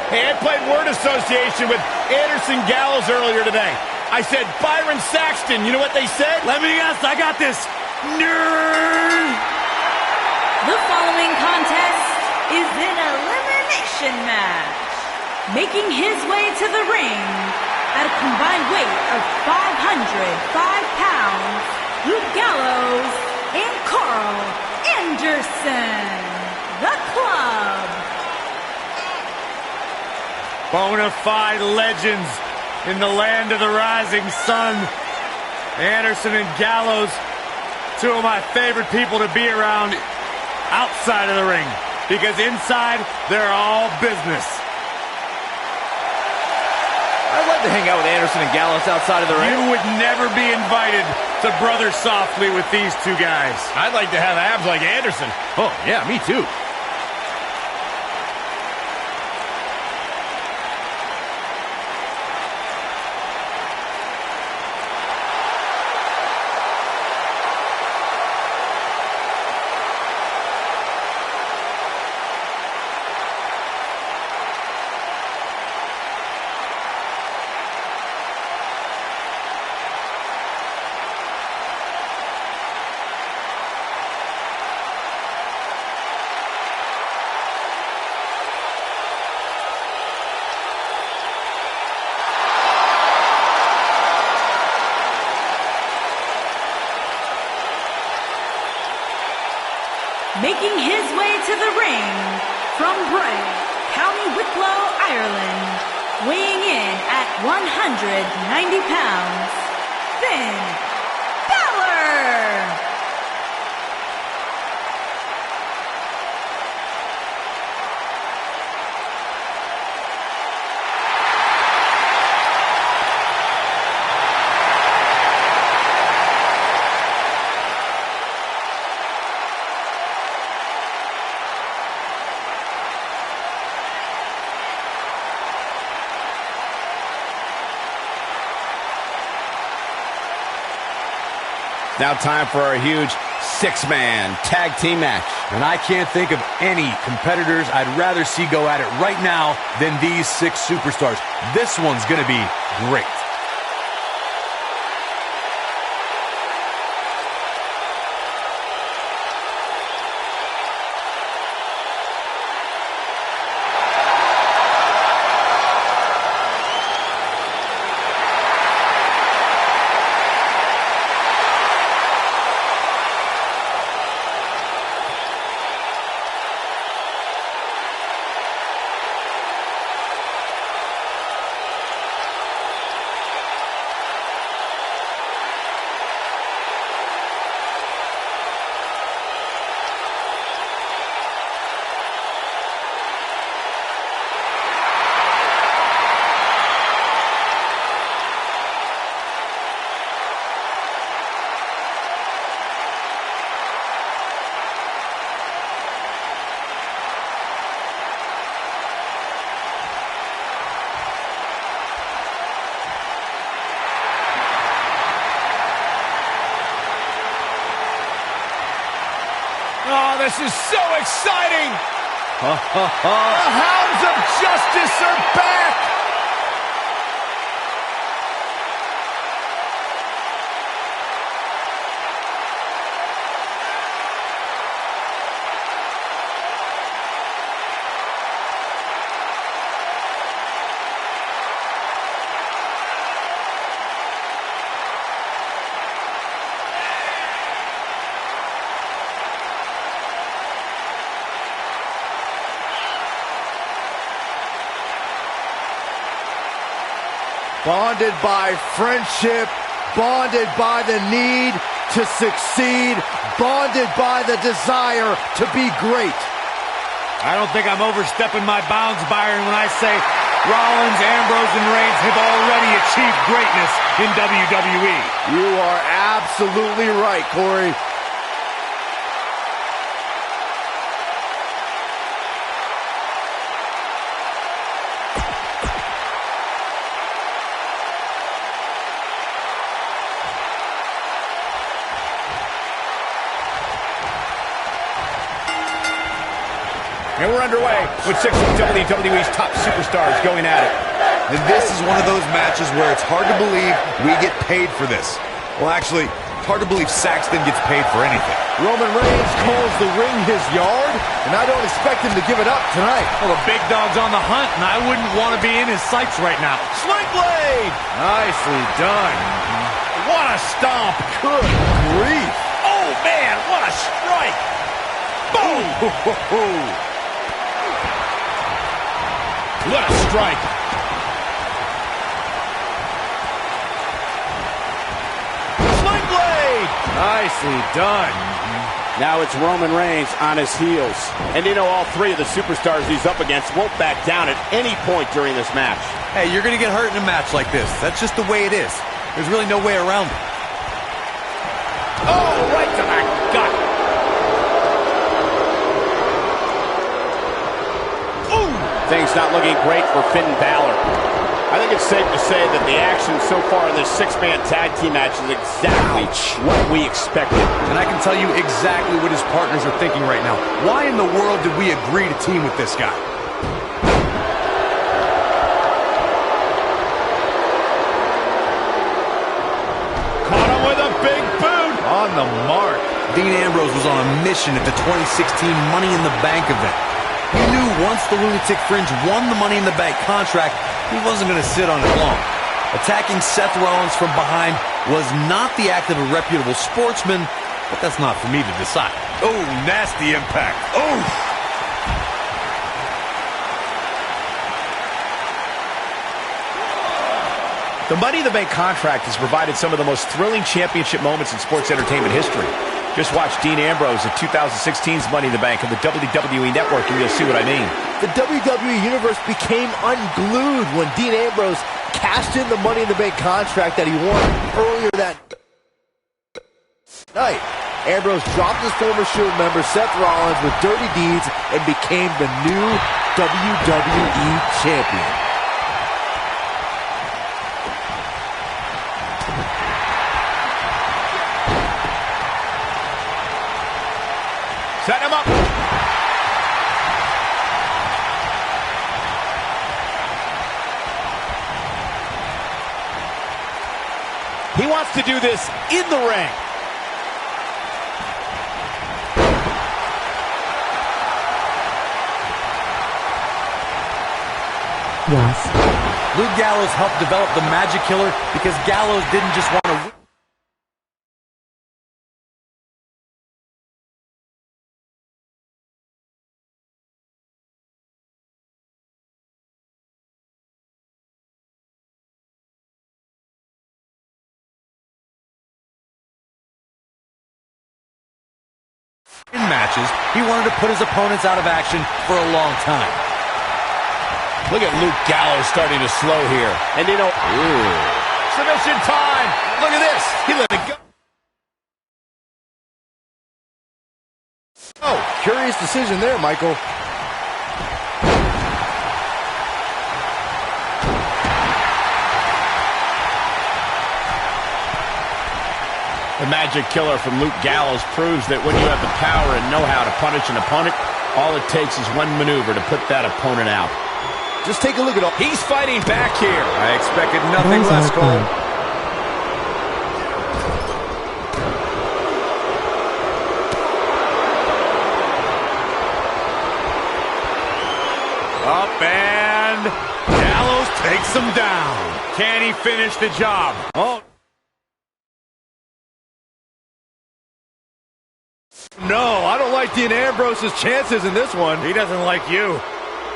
Hey, I played word association with Anderson Gallows earlier today. I said Byron Saxton. You know what they said? Let me guess, I got this. Nerd! The following contest is an elimination match. Making his way to the ring at a combined weight of 505 pounds, Luke Gallows and Carl Anderson, the Club. Bonafide legends in the land of the rising sun. Anderson and Gallows, two of my favorite people to be around outside of the ring, because inside they're all business. I'd like to hang out with Anderson and Gallows outside of the ring. You would never be invited to brother softly with these two guys. I'd like to have abs like Anderson. Oh, yeah, me too. Making his way to the ring from Bray, County Wicklow, Ireland, weighing in at 190 pounds, Finn Balor! Now time for our huge six-man tag team match. And I can't think of any competitors I'd rather see go at it right now than these six superstars. This one's going to be great. Oh, this is so exciting! The Hounds of Justice are back! Bonded by friendship, bonded by the need to succeed, bonded by the desire to be great. I don't think I'm overstepping my bounds, Byron, when I say Rollins, Ambrose, and Reigns have already achieved greatness in WWE. You are absolutely right, Corey. And we're underway with 6 of WWE's top superstars going at it. And this is one of those matches where it's hard to believe we get paid for this. Well, actually, hard to believe Saxton gets paid for anything. Roman Reigns calls the ring his yard, and I don't expect him to give it up tonight. Well, the big dog's on the hunt, and I wouldn't want to be in his sights right now. Sling blade! Nicely done. What a stomp! Good grief. Oh, man, what a strike! Boom! What a strike! Sling blade! Nicely done. Now it's Roman Reigns on his heels. And you know, all three of the superstars he's up against won't back down at any point during this match. Hey, you're going to get hurt in a match like this. That's just the way it is. There's really no way around it. Oh, right to the gut! Things not looking great for Finn Balor. I think it's safe to say that the action so far in this six-man tag team match is exactly what we expected. And I can tell you exactly what his partners are thinking right now. Why in the world did we agree to team with this guy? Caught him with a big boot! On the mark. Dean Ambrose was on a mission at the 2016 Money in the Bank event. He knew once the Lunatic Fringe won the Money in the Bank contract, he wasn't going to sit on it long. Attacking Seth Rollins from behind was not the act of a reputable sportsman, but that's not for me to decide. Oh, nasty impact. Oh! The Money in the Bank contract has provided some of the most thrilling championship moments in sports entertainment history. Just watch Dean Ambrose at 2016's Money in the Bank on the WWE Network and you'll see what I mean. The WWE Universe became unglued when Dean Ambrose cashed in the Money in the Bank contract that he won earlier that night. Ambrose dropped his former Shield member Seth Rollins with dirty deeds and became the new WWE Champion. Set him up. He wants to do this in the ring. Yes. Luke Gallows helped develop the Magic Killer because Gallows didn't just want to win. In matches, he wanted to put his opponents out of action for a long time. Look at Luke Gallows starting to slow here. And you know, submission time. Look at this. He let it go. Oh, curious decision there, Michael. The Magic Killer from Luke Gallows proves that when you have the power and know-how to punish an opponent, all it takes is one maneuver to put that opponent out. Just take a look at all. He's fighting back here. I expected nothing less, Cole. Up and Gallows takes him down. Can he finish the job? Oh. No, I don't like Dean Ambrose's chances in this one. He doesn't like you.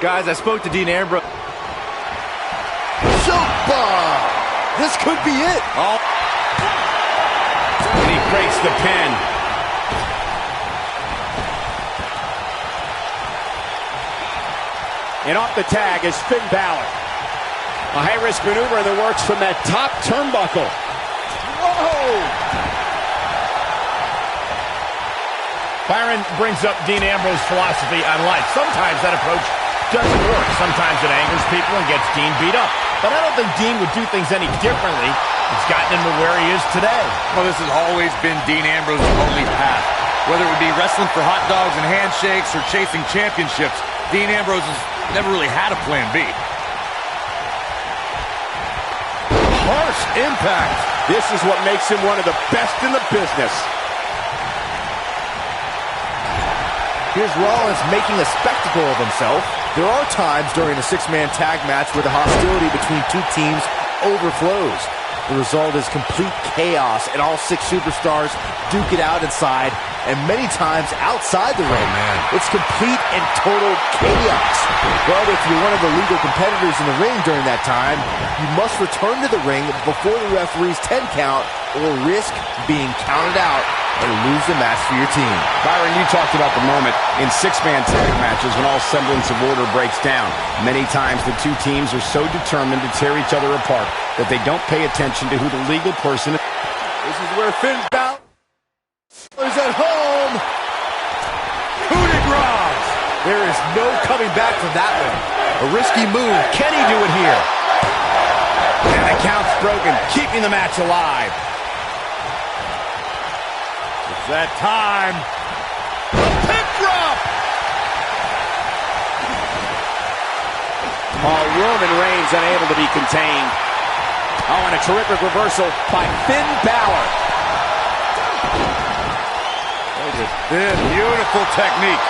Guys, I spoke to Dean Ambrose. This could be it. Oh. And he breaks the pin. and off the tag is Finn Balor. A high-risk maneuver in the works from that top turnbuckle. Whoa! Byron brings up Dean Ambrose's philosophy on life. Sometimes that approach doesn't work. Sometimes it angers people and gets Dean beat up. But I don't think Dean would do things any differently. It's gotten him to where he is today. Well, this has always been Dean Ambrose's only path. Whether it would be wrestling for hot dogs and handshakes or chasing championships, Dean Ambrose has never really had a plan B. Harsh impact. This is what makes him one of the best in the business. Here's Rollins making a spectacle of himself. There are times during a six-man tag match where the hostility between two teams overflows. The result is complete chaos, and all six superstars duke it out inside, and many times outside the ring. It's complete and total chaos. But if you're one of the legal competitors in the ring during that time, you must return to the ring before the referee's 10 count or risk being counted out and lose the match for your team. Byron, you talked about the moment in six-man tag matches when all semblance of order breaks down. Many times the two teams are so determined to tear each other apart that they don't pay attention to who the legal person is. This is where Finn Balor is at home. Coup de grace! There is no coming back from that one. A risky move. Can he do it here? And the count's broken, keeping the match alive. It's that time. Pin drop! Roman Reigns unable to be contained. Oh, and a terrific reversal by Finn Balor. Beautiful technique.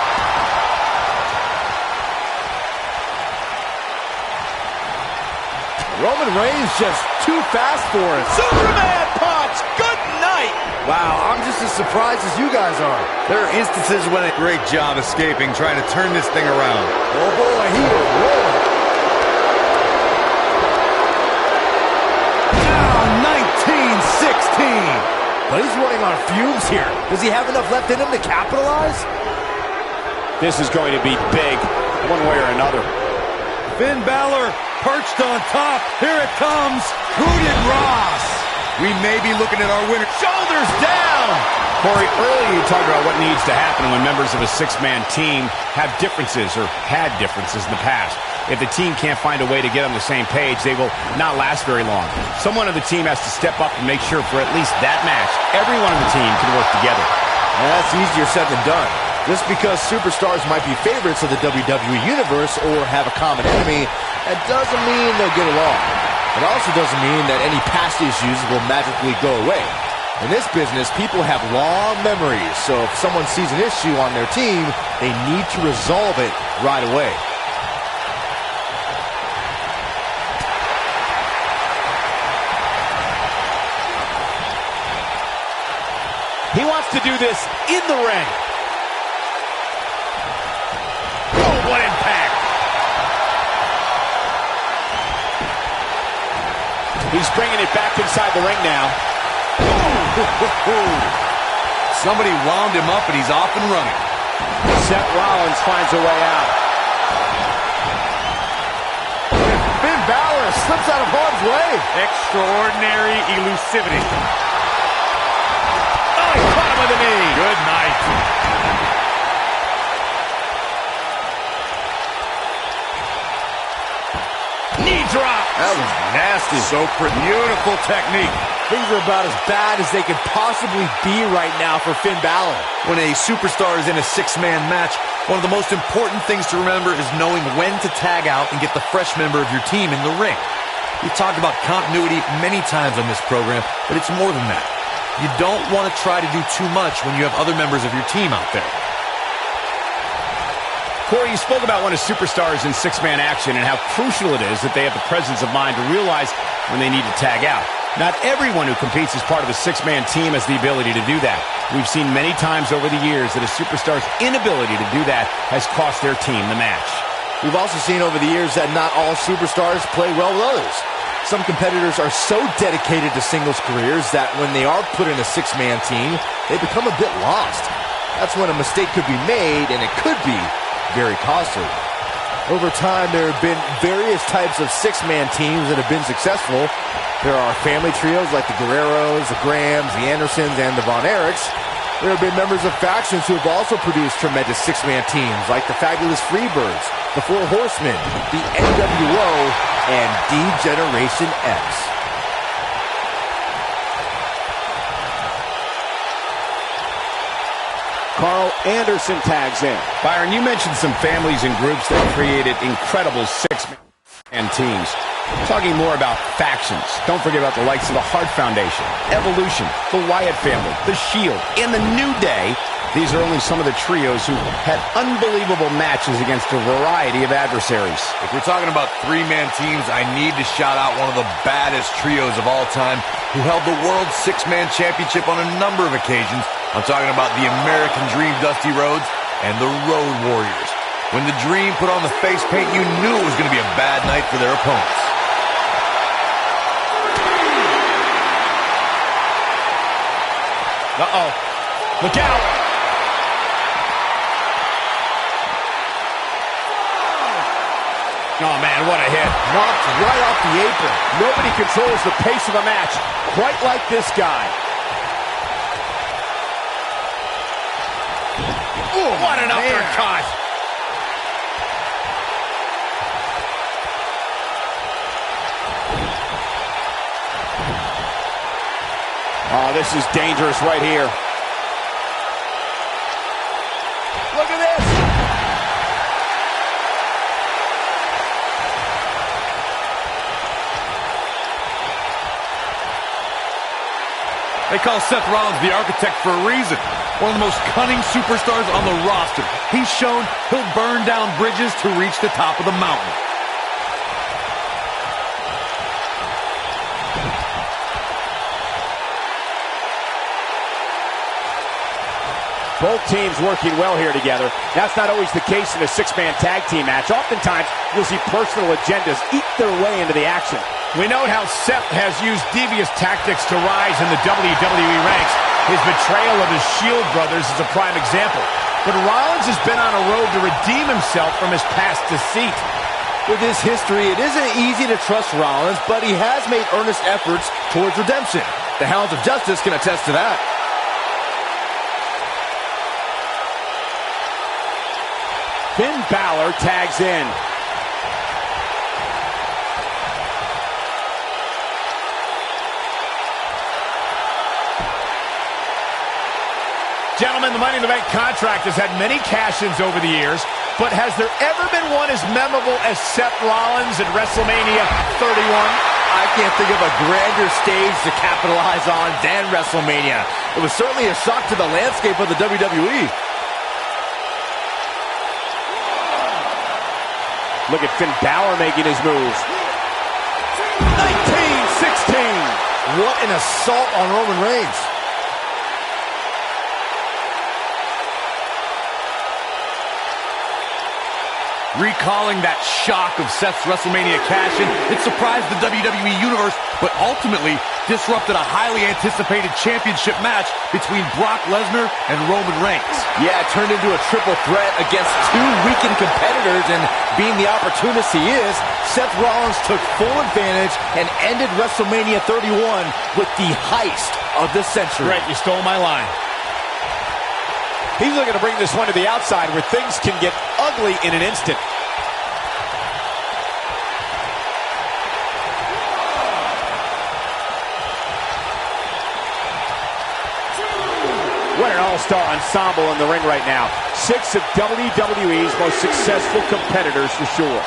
Roman Reigns just too fast for it. Superman punch! Good night! Wow, I'm just as surprised as you guys are. There are instances when a great job escaping, trying to turn this thing around. Oh boy, he is rolling. Now 1916. But he's running on fumes here. Does he have enough left in him to capitalize? This is going to be big, one way or another. Finn Balor perched on top. Here it comes. Coup de grace. We may be looking at our winner. Shoulders down. Corey, earlier you talked about what needs to happen when members of a six-man team have differences or had differences in the past. If the team can't find a way to get on the same page, they will not last very long. Someone on the team has to step up and make sure for at least that match, everyone on the team can work together. And that's easier said than done. Just because superstars might be favorites of the WWE Universe or have a common enemy, that doesn't mean they'll get along. It also doesn't mean that any past issues will magically go away. In this business, people have long memories, so if someone sees an issue on their team, they need to resolve it right away. He wants to do this in the ring. Oh, what impact! He's bringing it back inside the ring now. Somebody wound him up and he's off and running. Seth Rollins finds a way out. Finn Balor slips out of harm's way. Extraordinary elusivity. Oh, he caught him with a knee. Good night. Knee drop. That was nasty. So beautiful technique. Things are about as bad as they could possibly be right now for Finn Balor. When a superstar is in a six-man match, one of the most important things to remember is knowing when to tag out and get the fresh member of your team in the ring. We've talked about continuity many times on this program, but it's more than that. You don't want to try to do too much when you have other members of your team out there. Corey, you spoke about when a superstar is in six-man action and how crucial it is that they have the presence of mind to realize when they need to tag out. Not everyone who competes as part of a six-man team has the ability to do that. We've seen many times over the years that a superstar's inability to do that has cost their team the match. We've also seen over the years that not all superstars play well with others. Some competitors are so dedicated to singles careers that when they are put in a six-man team, they become a bit lost. That's when a mistake could be made, and it could be very costly. Over time, there have been various types of six-man teams that have been successful. There are family trios like the Guerreros, the Grahams, the Andersons, and the Von Erichs. There have been members of factions who have also produced tremendous six-man teams like the Fabulous Freebirds, the Four Horsemen, the NWO, and D-Generation X. Anderson tags in. Byron, you mentioned some families and groups that created incredible six-man teams. Talking more about factions, don't forget about the likes of the Hart Foundation, Evolution, the Wyatt family, the Shield, and the New Day. These are only some of the trios who had unbelievable matches against a variety of adversaries. If we're talking about three-man teams, I need to shout out one of the baddest trios of all time who held the World Six-Man Championship on a number of occasions. I'm talking about the American Dream Dusty Rhodes and the Road Warriors. When the Dream put on the face paint, you knew it was going to be a bad night for their opponents. Uh-oh. Look out! Oh, man, what a hit. Knocked right off the apron. Nobody controls the pace of a match quite like this guy. Ooh, what an uppercut. Oh, this is dangerous right here. Look at this. They call Seth Rollins the architect for a reason. One of the most cunning superstars on the roster. He's shown he'll burn down bridges to reach the top of the mountain. Both teams working well here together. That's not always the case in a six-man tag team match. Oftentimes, you'll see personal agendas eat their way into the action. We note how Seth has used devious tactics to rise in the WWE ranks. His betrayal of his Shield brothers is a prime example. But Rollins has been on a road to redeem himself from his past deceit. With his history, it isn't easy to trust Rollins, but he has made earnest efforts towards redemption. The Hounds of Justice can attest to that. Finn Balor tags in. Gentlemen, the Money in the Bank contract has had many cash-ins over the years, but has there ever been one as memorable as Seth Rollins at WrestleMania 31? I can't think of a grander stage to capitalize on than WrestleMania. It was certainly a shock to the landscape of the WWE. Look at Finn Balor making his moves. 19-16. What an assault on Roman Reigns. Recalling that shock of Seth's WrestleMania cash-in, it surprised the WWE Universe, but ultimately disrupted a highly anticipated championship match between Brock Lesnar and Roman Reigns. Yeah, it turned into a triple threat against two weakened competitors, and being the opportunist he is, Seth Rollins took full advantage and ended WrestleMania 31 with the heist of the century. Brett, you stole my line. He's looking to bring this one to the outside where things can get ugly in an instant. What an all-star ensemble in the ring right now. 6 of WWE's most successful competitors for sure.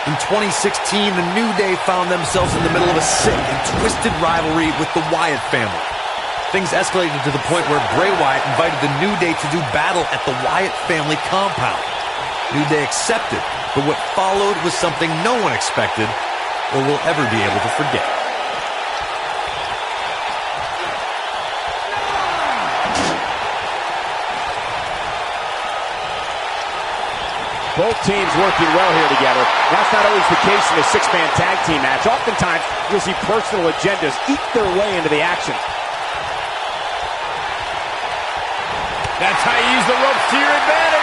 In 2016, the New Day found themselves in the middle of a sick and twisted rivalry with the Wyatt family. Things escalated to the point where Bray Wyatt invited the New Day to do battle at the Wyatt family compound. New Day accepted, but what followed was something no one expected or will ever be able to forget. Both teams working well here together. That's not always the case in a six-man tag team match. Oftentimes, you'll see personal agendas eat their way into the action. That's how you use the ropes to your advantage.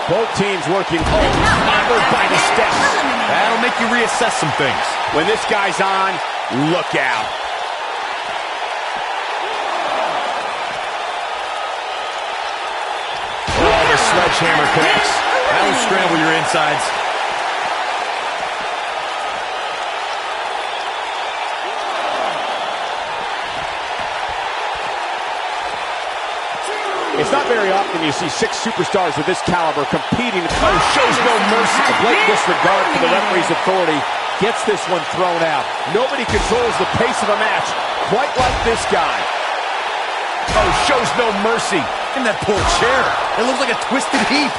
Both teams working hammered by the steps. That'll make you reassess some things. When this guy's on, look out. Oh, the sledgehammer connects. That'll scramble your insides. It's not very often you see 6 superstars of this caliber competing. Oh, shows no mercy. A blatant disregard for the referee's authority gets this one thrown out. Nobody controls the pace of a match quite like this guy. Oh, shows no mercy. In that poor chair. It looks like a twisted heap.